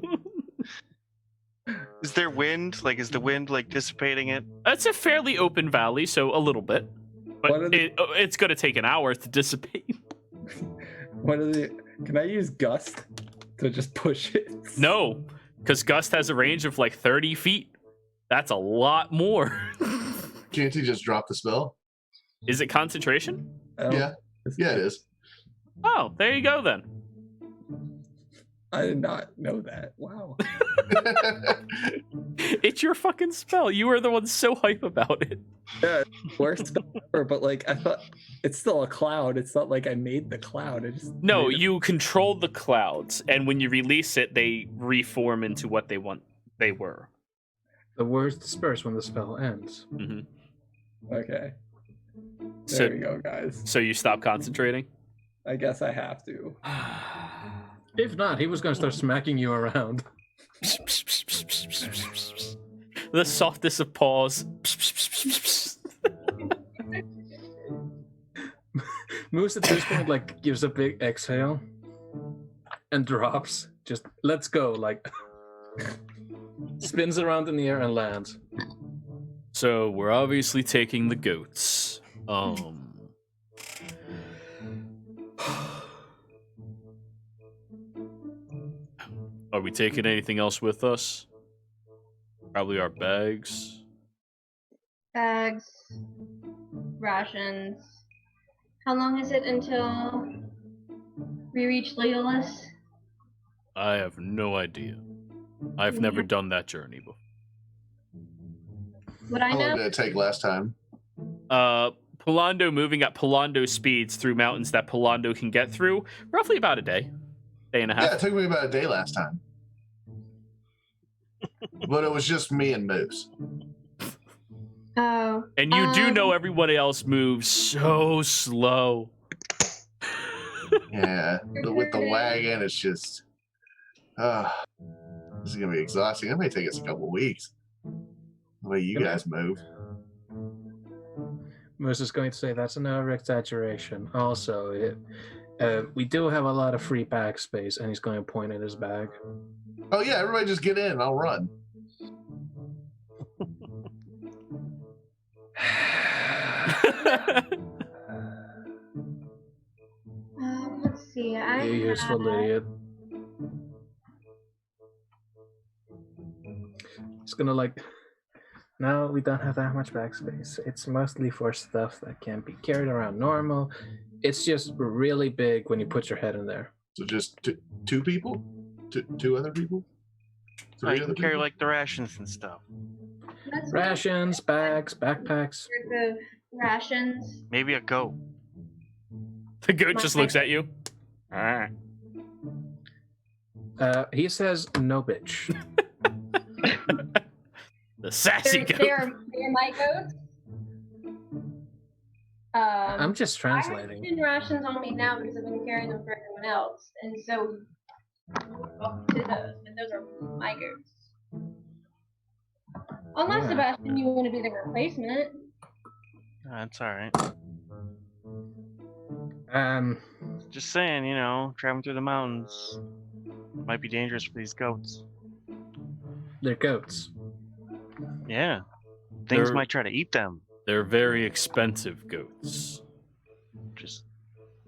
Is there wind? Like, is the wind, like, dissipating it? It's a fairly open valley, so a little bit. But it's going to take an hour to dissipate. What are the? Can I use gust to just push it? No, because Gust has a range of like 30 feet. That's a lot more. Can't he just drop the spell? Is it concentration? Yeah, it is. Oh, there you go then. I did not know that. Wow. It's your fucking spell. You were the one so hype about it. Yeah, worst spell ever, but like I thought it's still a cloud. It's not like I made the cloud. I just No, made it. you control the clouds, and when you release it, they reform into what they were. The words disperse when the spell ends. Okay. So, There we go, guys. so you stop concentrating? I guess I have to. If not, he was going to start smacking you around. The softest of paws. Moose at this point like gives a big exhale and drops. Just let's go, like spins around in the air and lands. So we're obviously taking the goats. Are we taking anything else with us? Probably our bags. Bags, rations. How long is it until we reach Leolis? I have no idea. I've never done that journey before. Would I How long know? did it take last time? Polando moving at Polando speeds through mountains that Polando can get through, roughly about a day and a half. Yeah, it took me about a day last time. But it was just me and Moose. Oh. And you do know everyone else moves so slow. Yeah, with the wagon, it's just. This is gonna be exhausting. It may take us a couple weeks. The way you guys move. Moose is going to say that's an over-exaggeration. Also, we do have a lot of free bag space, and he's going to point at his bag. Oh yeah, everybody just get in. I'll run. Let's see. You useful idiot. It's gonna like. No, we don't have that much bag space. It's mostly for stuff that can't be carried around normal. It's just really big when you put your head in there. So just two people, two other people, I three can other carry people. like the rations and stuff. That's Rations, bags, backpacks. the rations. Maybe a goat. The goat just looks at you. Ah. He says no, bitch. The sassy goat. They're my goats. I'm just I have translating. 10 rations on me now because I've been carrying them for everyone else, and so up to those, but those are my goats. Unless Yeah. Sebastian, you want to be the replacement. That's all right. Just saying, traveling through the mountains might be dangerous for these goats. They're goats. Yeah, things They're- might try to eat them. They're very expensive goats. It's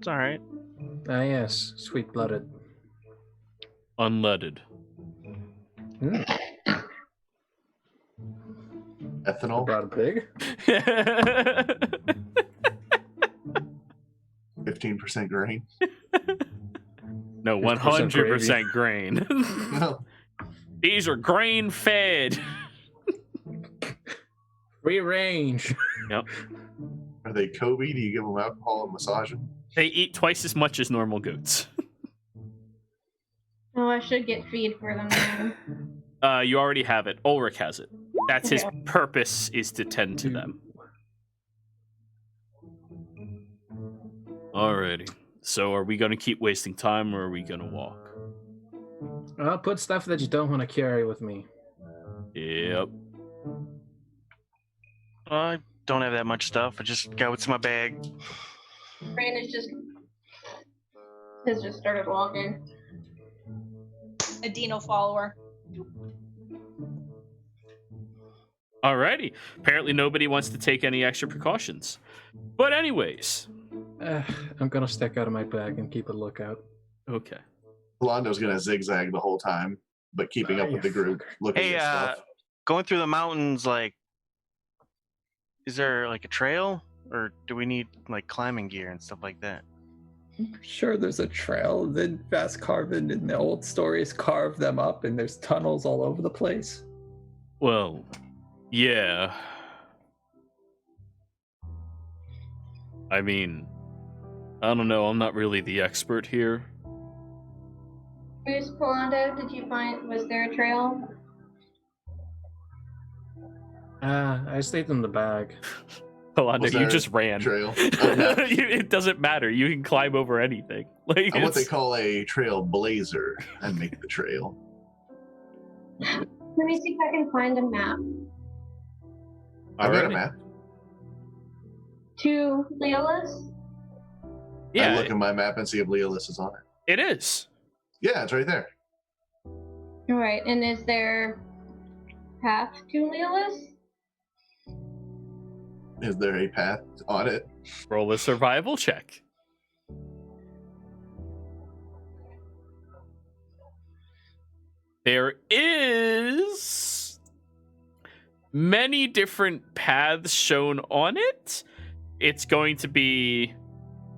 all right. Ah, yes, sweet-blooded. Unleaded. Ethanol, Brought a pig. 15% grain. No, 50% 100% grain. No, These are grain fed. Free range. are they Kobe? Do you give them alcohol and massage them? They eat twice as much as normal goats. Oh, I should get feed for them now. You already have it. Ulrich has it. That's his Okay. purpose, is to tend to them. Alrighty. So are we going to keep wasting time, or are we going to walk? I'll put stuff that you don't want to carry with me. Yep. I don't have that much stuff. I just got what's in my bag. Brandon has just started walking. A Dino follower. Alrighty. Apparently nobody wants to take any extra precautions. But anyways. I'm gonna stick out of my bag and keep a lookout. Okay. Rolando's gonna zigzag the whole time, but keeping up with the group, looking Hey, at stuff. going through the mountains, is there like a trail, or do we need like climbing gear and stuff like that? I'm sure there's a trail. Then Fast Carvin in the old stories carve them up, and there's tunnels all over the place. Well, yeah. I mean, I don't know. I'm not really the expert here. Moose Polando, was there a trail? I stayed in the bag. Polando, Was you there just ran. Trail. Oh, no. It doesn't matter. You can climb over anything. Like I'm what they it's- call a trail blazer. I make the trail. Let me see if I can find a map. I've got a Alrighty. map. To Leolis? I Yeah, look at my map and see if Leolis is on it. it is. Yeah, it's right there. All right, and is there path to Leolis? Is there a path on it? Roll a survival check. There is many different paths shown on it. It's going to be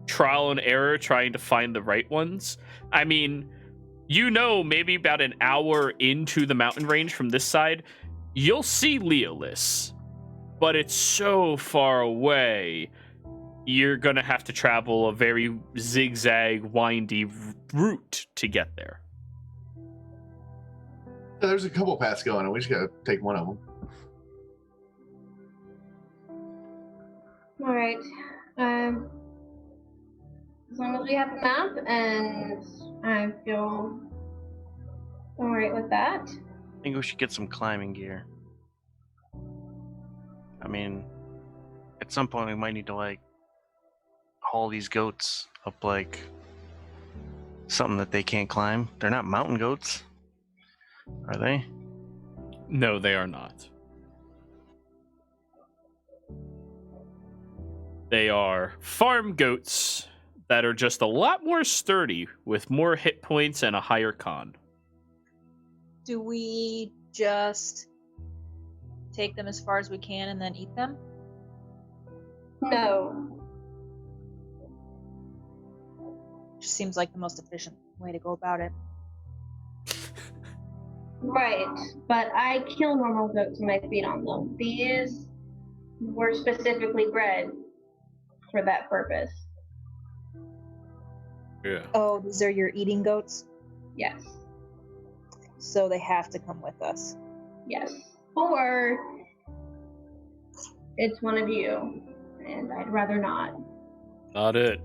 trial and error trying to find the right ones. I mean, maybe about an hour into the mountain range from this side, you'll see Leolis, but it's so far away. You're going to have to travel a very zigzag, windy route to get there. Yeah, there's a couple paths going, and we just gotta take one of them. All right. As long as we have a map and I feel all right with that. I think we should get some climbing gear. I mean, at some point we might need to like haul these goats up like something that they can't climb. They're not mountain goats, are they? No, they are not. They are farm goats that are just a lot more sturdy with more hit points and a higher con. Do we just take them as far as we can and then eat them? No. Just seems like the most efficient way to go about it. Right, but I kill normal goats when I feed on them. These were specifically bred for that purpose. Yeah. Oh, these are your eating goats? Yes. So they have to come with us. Yes. Or it's one of you, and I'd rather not. Not it.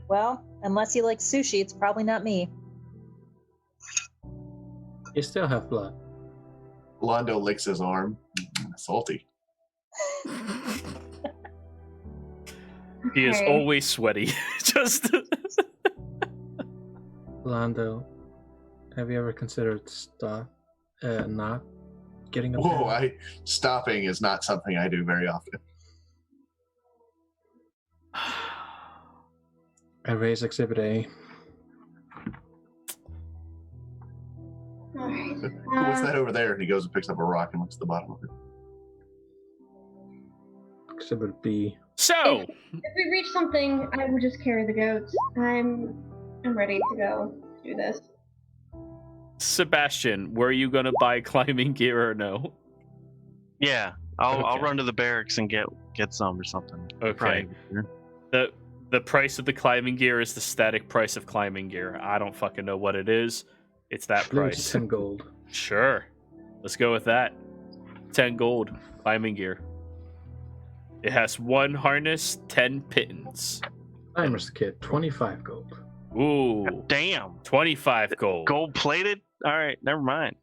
Well, unless you like sushi, it's probably not me. You still have blood. Londo licks his arm. Salty. He is Okay. always sweaty. Just Lando, have you ever considered not getting a Whoa, pet? stopping is not something I do very often. I raise Exhibit A. All right. What's that over there? And he goes and picks up a rock and looks at the bottom of it. Exhibit B. so. If we reach something, I will just carry the goats. I'm ready to go do this. Sebastian, were you gonna buy climbing gear or no? Yeah, I'll Okay. run to the barracks and get some or something. Okay. Probably. The price of the climbing gear is the static price of climbing gear. I don't fucking know what it is. It's that Lose price. 10 gold. Sure. Let's go with that. 10 gold climbing gear. It has 1 harness, 10 pittance. Timer's kit, 25 gold. Ooh. Damn, 25 gold. gold plated. All right, never mind.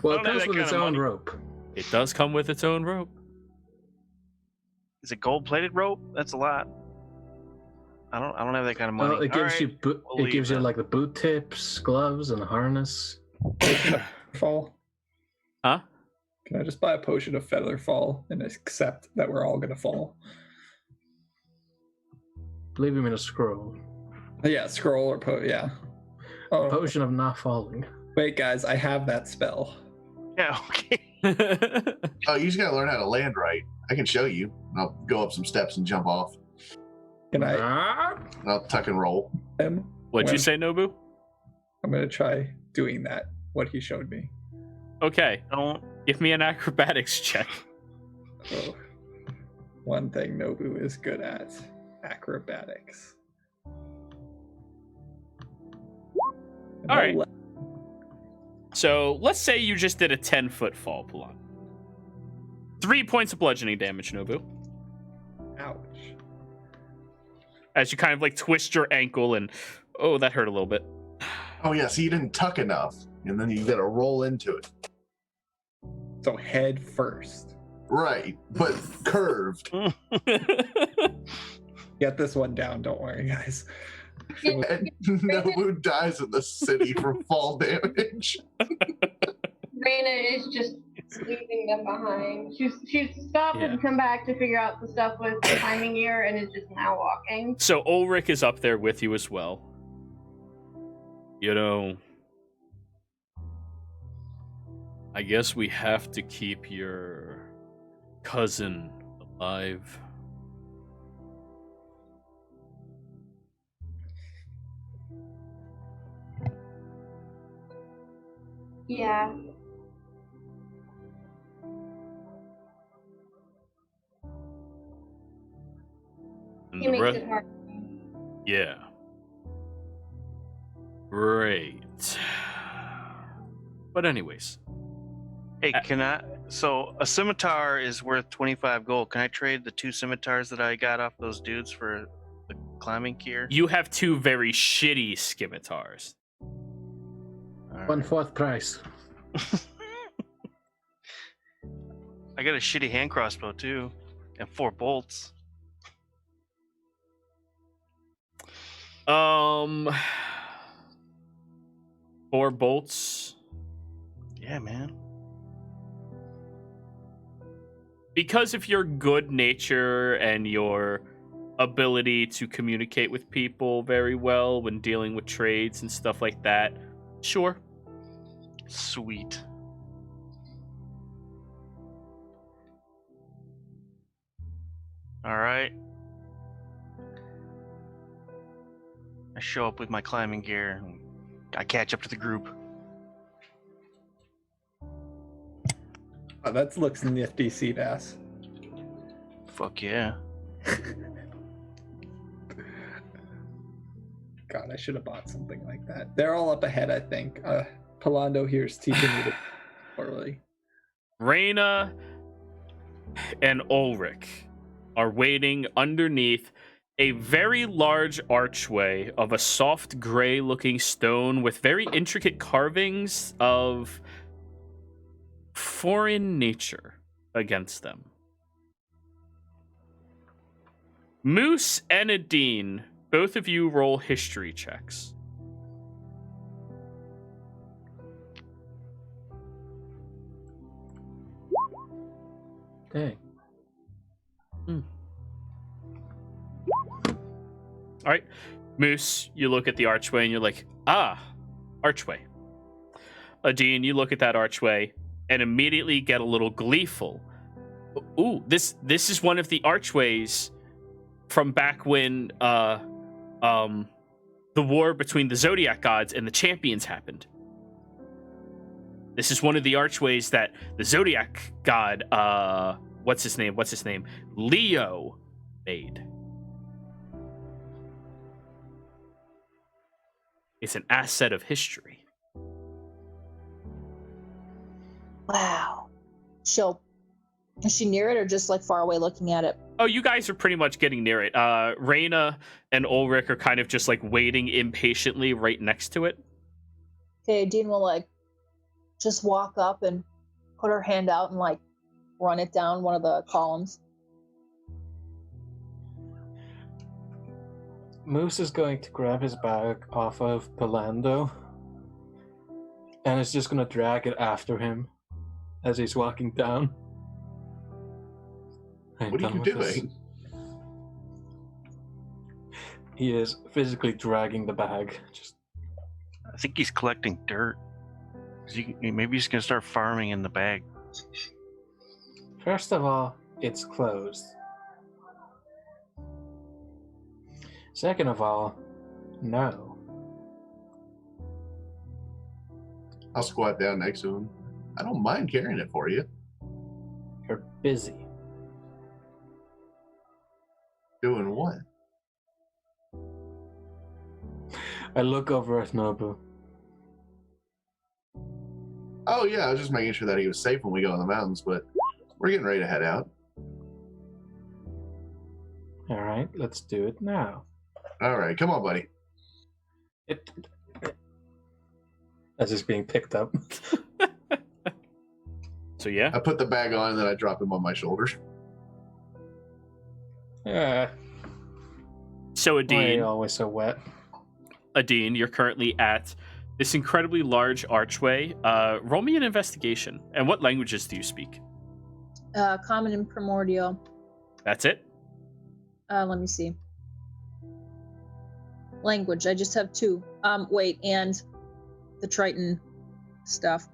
Well, I it don't have comes that with kind its of own money. rope. It does come with its own rope. Is it gold plated rope? That's a lot. I don't have that kind of money. Well, it gives All you right, boot. we'll It gives leave you it. like the boot tips, gloves, and a harness. Fall. Huh? Can I just buy a potion of feather fall and accept that we're all gonna fall? Leave him in a scroll. Yeah, scroll or yeah. Oh Potion of not falling. wait, guys, I have that spell. Yeah, okay. Oh, you just gotta learn how to land right. I can show you. I'll go up some steps and jump off. Can I? I'll tuck and roll. What'd you say, Nobu? I'm gonna try doing that. What he showed me. Okay, Don't. give me an acrobatics check. Oh. One thing Nobu is good at: acrobatics. All right. So let's say you just did a 10-foot fall, Palon. 3 points of bludgeoning damage, Nobu. Ouch. As you kind of like twist your ankle and, oh, that hurt a little bit. Oh yeah, so you didn't tuck enough, and then you got to roll into it. So head first. Right, but curved. Get this one down. Don't worry, guys. And Nobu dies in the city from fall damage. Raina is just leaving them behind. She's stopped and come back to figure out the stuff with the climbing gear and is just now walking. So Ulrich is up there with you as well. You know, I guess we have to keep your cousin alive. Yeah. And He the makes rest- it hard. Yeah. Great. But anyways, Hey, can I? So a scimitar is worth 25 gold. Can I trade the 2 scimitars that I got off those dudes for the climbing gear? you have 2 very shitty scimitars. All right. 1/4 price. I got a shitty hand crossbow too, and 4 bolts. 4 bolts. Yeah, man. Because of your good nature and your ability to communicate with people very well when dealing with trades and stuff like that, sure. Sweet. All right. I show up with my climbing gear. And I catch up to the group. Oh, that looks nifty, Seabass. Fuck yeah. God, I should have bought something like that. They're all up ahead, I think. Palando here is teaching me to poorly. Raina and Ulrich are waiting underneath a very large archway of a soft gray looking stone with very intricate carvings of foreign nature against them. Moose and Adine, both of you roll history checks. Dang. All right, Moose, you look at the archway and you're like, archway. Adine, you look at that archway and immediately get a little gleeful. Ooh, this is one of the archways from back when the war between the Zodiac gods and the champions happened. This is one of the archways that the Zodiac god, what's his name? Leo made. It's an asset of history. Wow. Is she near it or just like far away looking at it? Oh, you guys are pretty much getting near it. Raina and Ulrich are kind of just like waiting impatiently right next to it. Okay, Dean will like just walk up and put her hand out and like run it down one of the columns. Moose is going to grab his bag off of Palando and is just going to drag it after him as he's walking down. What are you doing? He is physically dragging the bag. I think he's collecting dirt. Maybe he's gonna start farming in the bag. First of all, it's closed. Second of all, no. I'll squat down next to him. I don't mind carrying it for you. You're busy. Doing what? I look over at Nobu. Oh yeah, I was just making sure that he was safe when we go in the mountains, but we're getting ready to head out. All right, let's do it now. All right, come on, buddy. As it's being picked up. So yeah, I put the bag on and then I drop him on my shoulders. Yeah. so Why are Adine, you always so wet? Adine, you're currently at this incredibly large archway. Roll me an investigation. And what languages do you speak? Common and primordial. That's it? Let me see. Language. I just have 2. Wait, and the Triton stuff.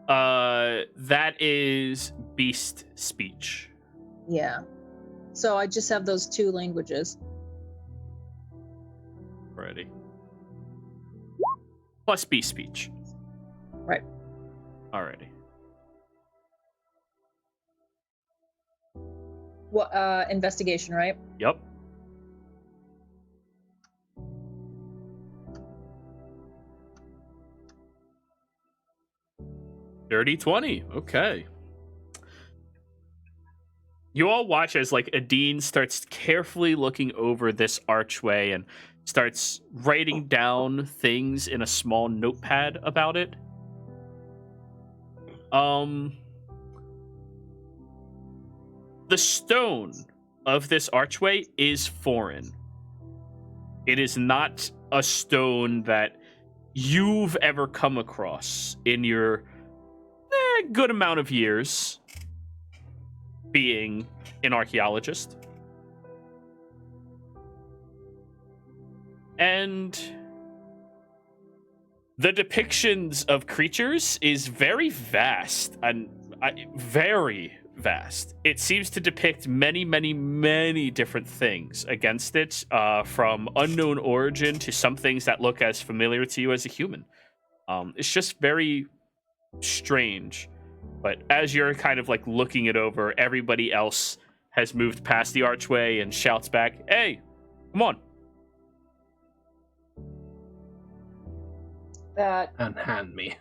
That is beast speech. Yeah. So I just have those 2 languages. Already. Plus beast speech. Right. Alrighty. What? Investigation, right? Yep. Dirty 20. Okay. You all watch as like Adine starts carefully looking over this archway and starts writing down things in a small notepad about it. The stone of this archway is foreign. It is not a stone that you've ever come across in your good amount of years being an archaeologist. And the depictions of creatures is very vast and very vast. It seems to depict many, many, many different things against it, from unknown origin to some things that look as familiar to you as a human. It's just very strange. But as you're kind of like looking it over, everybody else has moved past the archway and shouts back, "Hey, come on." And hand me.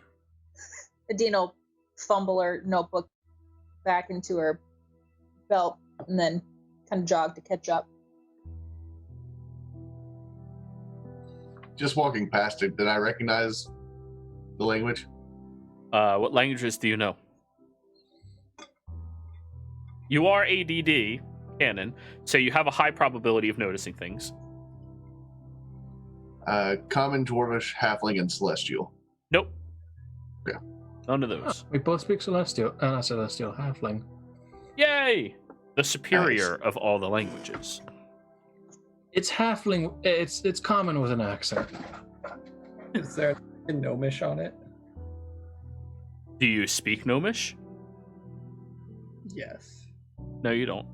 Adine will fumble her notebook back into her belt and then kind of jog to catch up. Just walking past it, did I recognize the language? What languages do you know? You are ADD canon, so you have a high probability of noticing things. Common, Dwarvish, Halfling, and Celestial. Nope. Yeah. None of those. We both speak Celestial. Not Celestial, Halfling. Yay! The superior of all the languages. It's Halfling. It's common with an accent. Is there a gnomish on it? Do you speak Gnomish? Yes. No, you don't.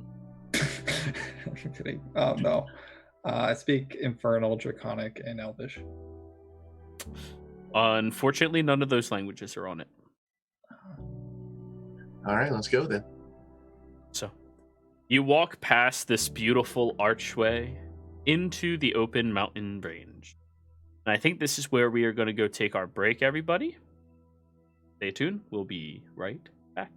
I'm kidding. Oh no. I speak Infernal, Draconic, and Elvish. Unfortunately, none of those languages are on it. All right, let's go then. So, you walk past this beautiful archway into the open mountain range. And I think this is where we are going to go take our break, everybody. Stay tuned. We'll be right back.